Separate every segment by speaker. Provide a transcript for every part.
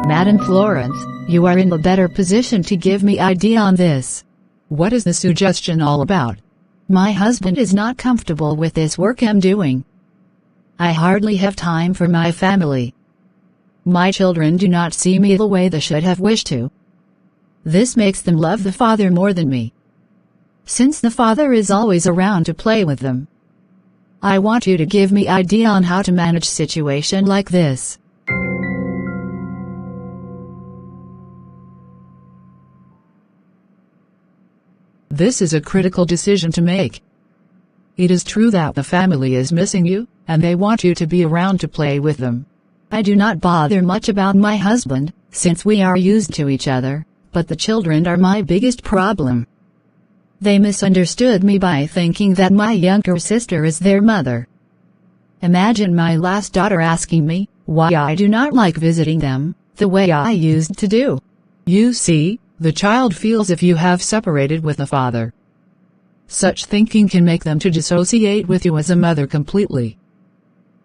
Speaker 1: Madam Florence, you are in the better position to give me idea on this.
Speaker 2: What is the suggestion all about?
Speaker 1: My husband is not comfortable with this work I'm doing. I hardly have time for my family. My children do not see me the way they should have wished to. This makes them love the father more than me, since the father is always around to play with them. I want you to give me idea on how to manage situation like this.
Speaker 2: This is a critical decision to make. It is true that the family is missing you, and they want you to be around to play with them.
Speaker 1: I do not bother much about my husband, since we are used to each other, but the children are my biggest problem. They misunderstood me by thinking that my younger sister is their mother. Imagine my last daughter asking me why I do not like visiting them, the way I used to do.
Speaker 2: You see, the child feels if you have separated with the father. Such thinking can make them to dissociate with you as a mother completely.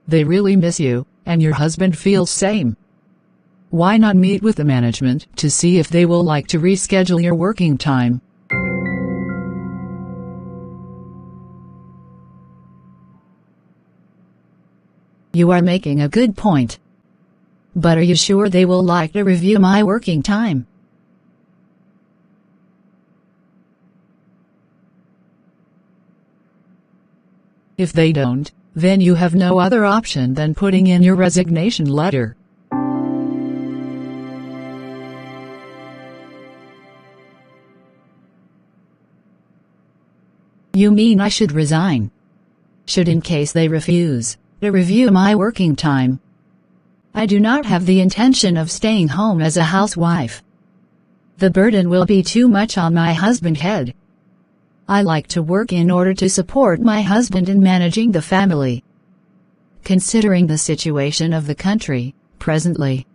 Speaker 2: They really miss you, and your husband feels same. Why not meet with the management to see if they will like to reschedule your working time?
Speaker 1: You are making a good point. But are you sure they will like to review my working time?
Speaker 2: If they don't, then you have no other option than putting in your resignation letter.
Speaker 1: You mean I should resign? Should in case they refuse to review my working time. I do not have the intention of staying home as a housewife. The burden will be too much on my husband's head. I like to work in order to support my husband in managing the family, considering the situation of the country presently.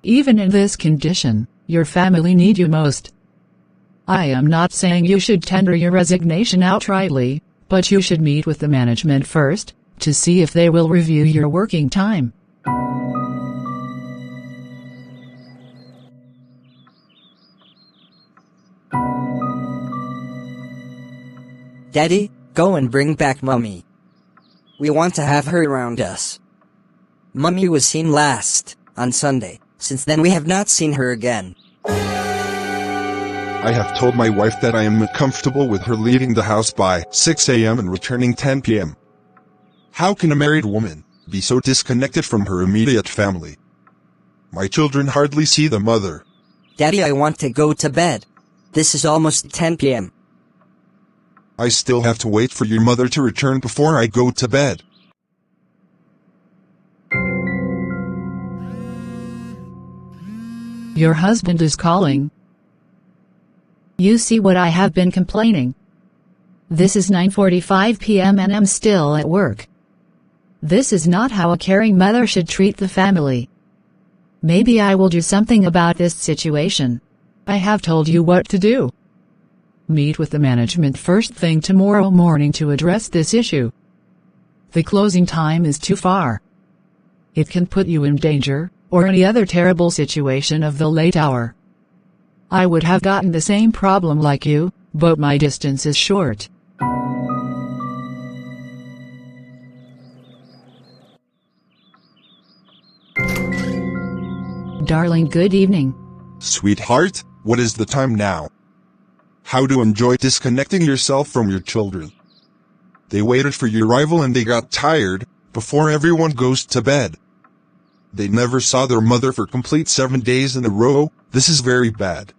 Speaker 2: Even in this condition, your family need you most. I am not saying you should tender your resignation outrightly, but you should meet with the management first, to see if they will review your working time.
Speaker 3: Daddy, go and bring back Mummy. We want to have her around us. Mummy was seen last on Sunday. Since then we have not seen her again.
Speaker 4: I have told my wife that I am not comfortable with her leaving the house by 6 a.m. and returning 10 p.m. How can a married woman be so disconnected from her immediate family? My children hardly see the mother.
Speaker 3: Daddy, I want to go to bed. This is almost 10 p.m.
Speaker 4: I still have to wait for your mother to return before I go to bed.
Speaker 2: Your husband is calling.
Speaker 1: You see what I have been complaining. This is 9:45 p.m. and I'm still at work. This is not how a caring mother should treat the family. Maybe I will do something about this situation.
Speaker 2: I have told you what to do. Meet with the management first thing tomorrow morning to address this issue. The closing time is too far. It can put you in danger, or any other terrible situation of the late hour. I would have gotten the same problem like you, but my distance is short.
Speaker 1: Darling, good evening.
Speaker 4: Sweetheart, what is the time now? How to enjoy disconnecting yourself from your children? They waited for your arrival and they got tired before everyone goes to bed. They never saw their mother for complete 7 days in a row. This is very bad.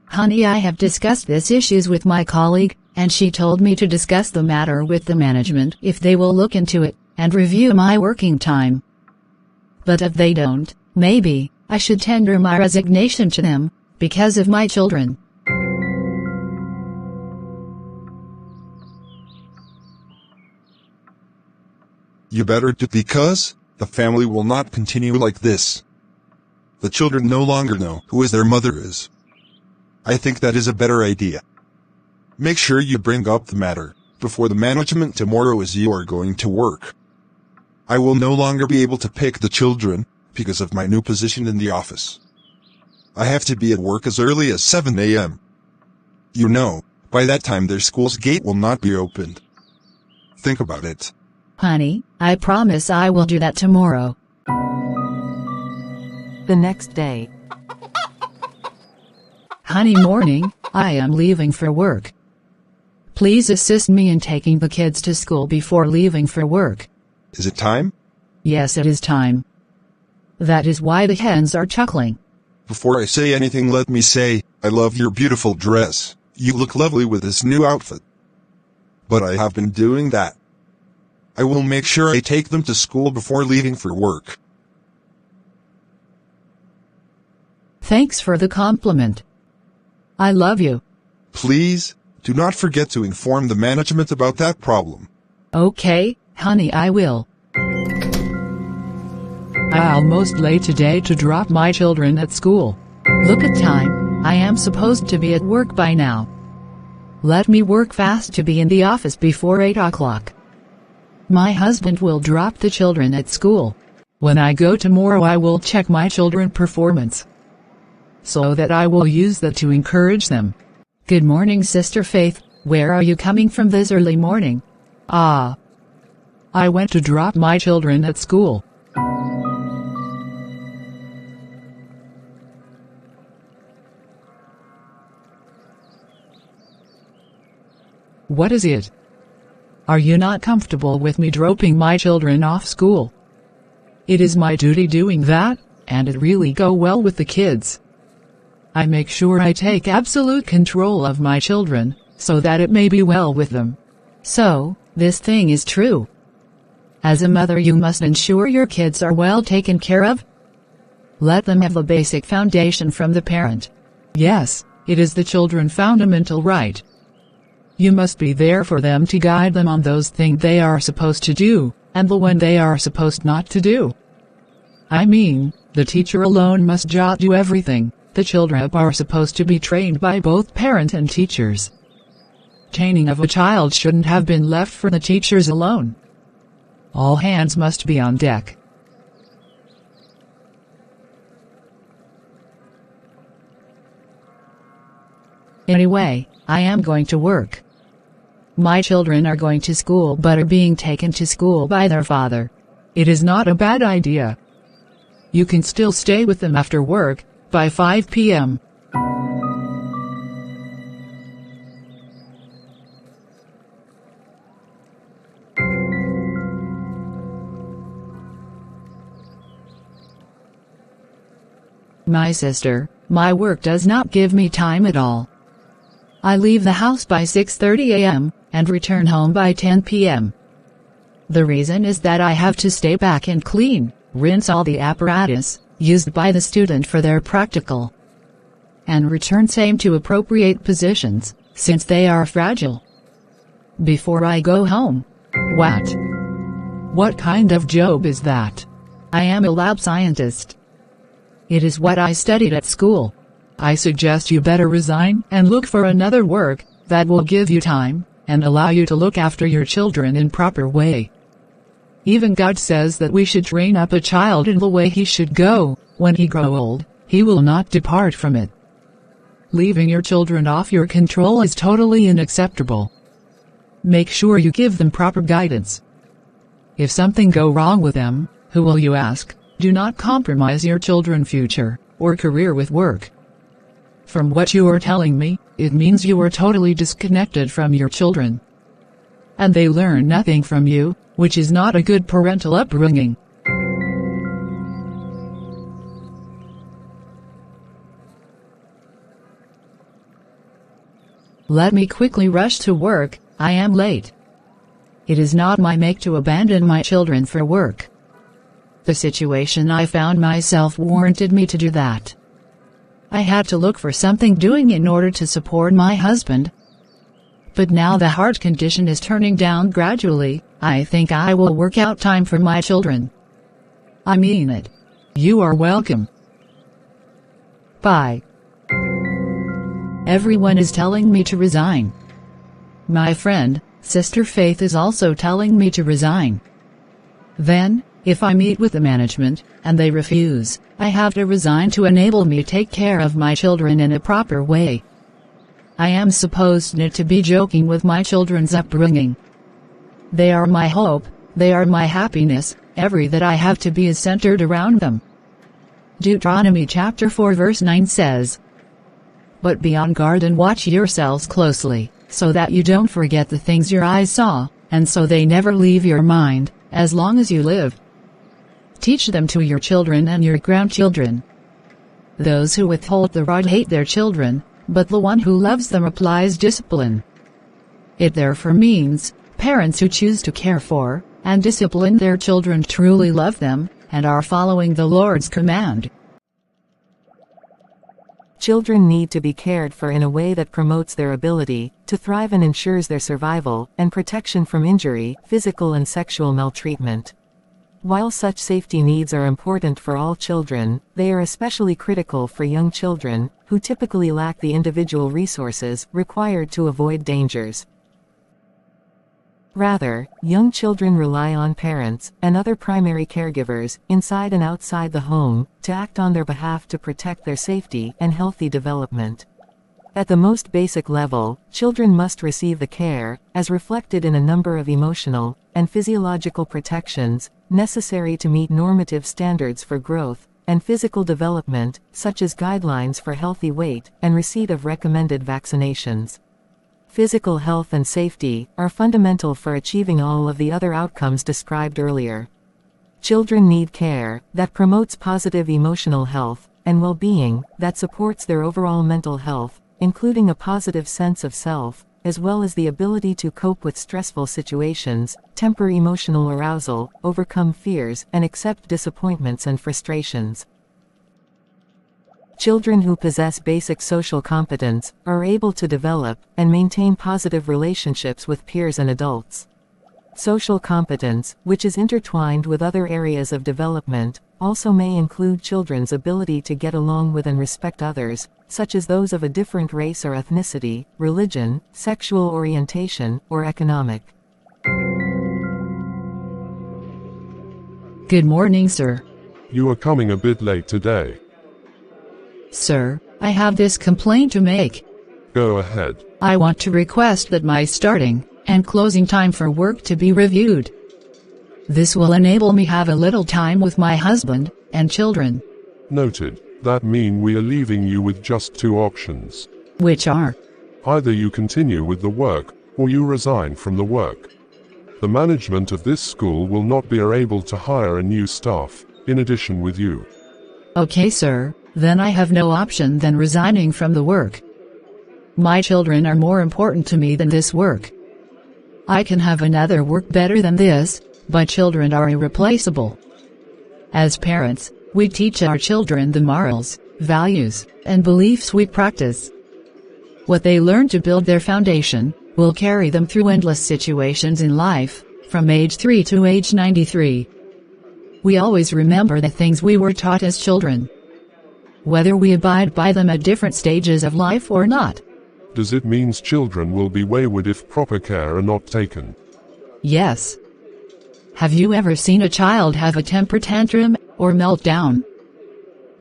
Speaker 1: Honey, I have discussed these issues with my colleague, and she told me to discuss the matter with the management if they will look into it and review my working time. But if they don't, maybe I should tender my resignation to them because of my children.
Speaker 4: You better do, because the family will not continue like this. The children no longer know who is their mother is. I think that is a better idea. Make sure you bring up the matter before the management tomorrow as you are going to work. I will no longer be able to pick the children because of my new position in the office. I have to be at work as early as 7 a.m. You know, by that time their school's gate will not be opened. Think about it.
Speaker 1: Honey, I promise I will do that tomorrow.
Speaker 2: The next day.
Speaker 1: Honey, morning, I am leaving for work. Please assist me in taking the kids to school before leaving for work.
Speaker 4: Is it time?
Speaker 1: Yes, it is time. That is why the hens are chuckling.
Speaker 4: Before I say anything, let me say, I love your beautiful dress. You look lovely with this new outfit. But I have been doing that. I will make sure I take them to school before leaving for work.
Speaker 1: Thanks for the compliment. I love you.
Speaker 4: Please, do not forget to inform the management about that problem.
Speaker 1: Okay, honey, I will.
Speaker 2: I'm almost late today to drop my children at school.
Speaker 1: Look at time, I am supposed to be at work by now. Let me work fast to be in the office before 8 o'clock. My husband will drop the children at school.
Speaker 2: When I go tomorrow, I will check my children's performance, so that I will use that to encourage them.
Speaker 1: Good morning, Sister Faith. Where are you coming from this early morning?
Speaker 2: I went to drop my children at school. What is it? Are you not comfortable with me dropping my children off school? It is my duty doing that, and it really go well with the kids. I make sure I take absolute control of my children, so that it may be well with them.
Speaker 1: So, this thing is true. As a mother, you must ensure your kids are well taken care of. Let them have a basic foundation from the parent.
Speaker 2: Yes, it is the children's fundamental right. You must be there for them to guide them on those things they are supposed to do, and the one they are supposed not to do. I mean, the teacher alone must not do everything. The children are supposed to be trained by both parent and teachers. Training of a child shouldn't have been left for the teachers alone. All hands must be on deck.
Speaker 1: Anyway, I am going to work. My children are going to school but are being taken to school by their father.
Speaker 2: It is not a bad idea. You can still stay with them after work, by 5 p.m.
Speaker 1: My sister, my work does not give me time at all. I leave the house by 6:30 a.m. and return home by 10 p.m. The reason is that I have to stay back and clean, rinse all the apparatus used by the student for their practical, and return same to appropriate positions, since they are fragile, before I go home.
Speaker 2: What kind of job is that?
Speaker 1: I am a lab scientist. It is what I studied at school.
Speaker 2: I suggest you better resign and look for another work that will give you time and allow you to look after your children in proper way. Even God says that we should train up a child in the way he should go. When he grow old, he will not depart from it. Leaving your children off your control is totally unacceptable. Make sure you give them proper guidance. If something go wrong with them, who will you ask? Do not compromise your children's future or career with work. From what you are telling me, it means you are totally disconnected from your children, and they learn nothing from you, which is not a good parental upbringing.
Speaker 1: Let me quickly rush to work, I am late. It is not my make to abandon my children for work. The situation I found myself warranted me to do that. I had to look for something doing in order to support my husband. But now the heart condition is turning down gradually. I think I will work out time for my children. I mean it.
Speaker 2: You are welcome. Bye.
Speaker 1: Everyone is telling me to resign. My friend, Sister Faith, is also telling me to resign. Then, if I meet with the management, and they refuse, I have to resign to enable me to take care of my children in a proper way. I am supposed not to be joking with my children's upbringing. They are my hope, they are my happiness, every that I have to be is centered around them. Deuteronomy chapter 4 verse 9 says, "But be on guard and watch yourselves closely, so that you don't forget the things your eyes saw, and so they never leave your mind, as long as you live. Teach them to your children and your grandchildren. Those who withhold the rod hate their children, but the one who loves them applies discipline." It therefore means, parents who choose to care for and discipline their children truly love them, and are following the Lord's command.
Speaker 5: Children need to be cared for in a way that promotes their ability to thrive and ensures their survival and protection from injury, physical and sexual maltreatment. While such safety needs are important for all children, they are especially critical for young children, who typically lack the individual resources required to avoid dangers. Rather, young children rely on parents and other primary caregivers, inside and outside the home, to act on their behalf to protect their safety and healthy development. At the most basic level, children must receive the care, as reflected in a number of emotional and physiological protections, necessary to meet normative standards for growth and physical development, such as guidelines for healthy weight and receipt of recommended vaccinations. Physical health and safety are fundamental for achieving all of the other outcomes described earlier. Children need care that promotes positive emotional health and well-being that supports their overall mental health, including a positive sense of self, as well as the ability to cope with stressful situations, temper emotional arousal, overcome fears, and accept disappointments and frustrations. Children who possess basic social competence are able to develop and maintain positive relationships with peers and adults. Social competence, which is intertwined with other areas of development, also may include children's ability to get along with and respect others, such as those of a different race or ethnicity, religion, sexual orientation, or economic.
Speaker 1: Good morning, sir.
Speaker 6: You are coming a bit late today.
Speaker 1: Sir, I have this complaint to make.
Speaker 6: Go ahead.
Speaker 1: I want to request that my starting and closing time for work to be reviewed. This will enable me have a little time with my husband and children.
Speaker 6: Noted. That mean we are leaving you with just two options.
Speaker 1: Which are?
Speaker 6: Either you continue with the work, or you resign from the work. The management of this school will not be able to hire a new staff, in addition with you.
Speaker 1: Okay, sir, then I have no option than resigning from the work. My children are more important to me than this work. I can have another work better than this, but children are irreplaceable. As parents, we teach our children the morals, values, and beliefs we practice. What they learn to build their foundation will carry them through endless situations in life, from age 3 to age 93. We always remember the things we were taught as children, whether we abide by them at different stages of life or not.
Speaker 6: Does it mean children will be wayward if proper care are not taken?
Speaker 1: Yes. Have you ever seen a child have a temper tantrum or meltdown?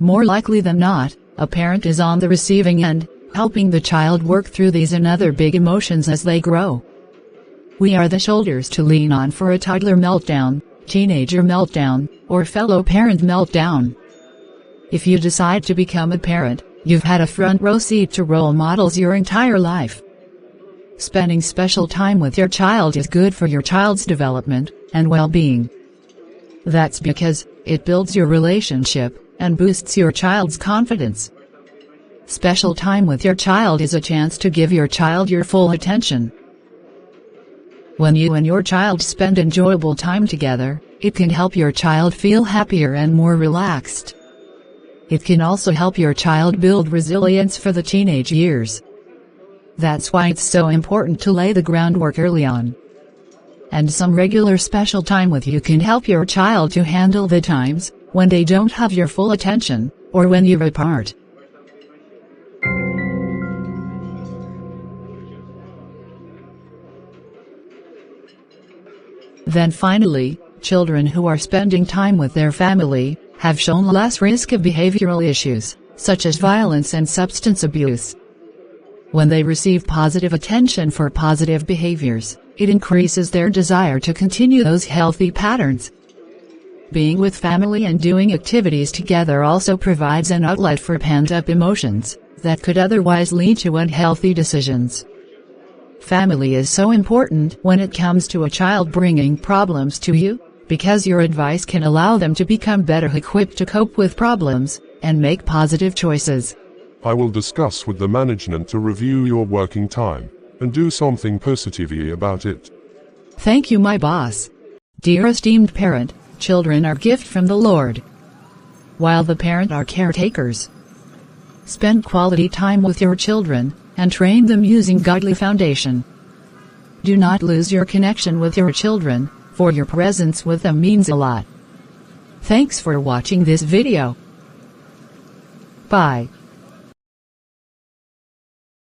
Speaker 1: More likely than not, a parent is on the receiving end, helping the child work through these and other big emotions as they grow. We are the shoulders to lean on for a toddler meltdown, teenager meltdown, or fellow parent meltdown. If you decide to become a parent, you've had a front row seat to role models your entire life. Spending special time with your child is good for your child's development and well-being. That's because it builds your relationship and boosts your child's confidence. Special time with your child is a chance to give your child your full attention. When you and your child spend enjoyable time together, it can help your child feel happier and more relaxed. It can also help your child build resilience for the teenage years. That's why it's so important to lay the groundwork early on. And some regular special time with you can help your child to handle the times when they don't have your full attention, or when you're apart.
Speaker 2: Then finally, children who are spending time with their family have shown less risk of behavioral issues, such as violence and substance abuse. When they receive positive attention for positive behaviors, it increases their desire to continue those healthy patterns. Being with family and doing activities together also provides an outlet for pent-up emotions that could otherwise lead to unhealthy decisions. Family is so important when it comes to a child bringing problems to you, because your advice can allow them to become better equipped to cope with problems and make positive choices.
Speaker 6: I will discuss with the management to review your working time and do something positively about it.
Speaker 2: Thank you, my boss. Dear esteemed parent, children are gift from the Lord, while the parent are caretakers. Spend quality time with your children and train them using godly foundation. Do not lose your connection with your children, for your presence with them means a lot. Thanks for watching this video. Bye.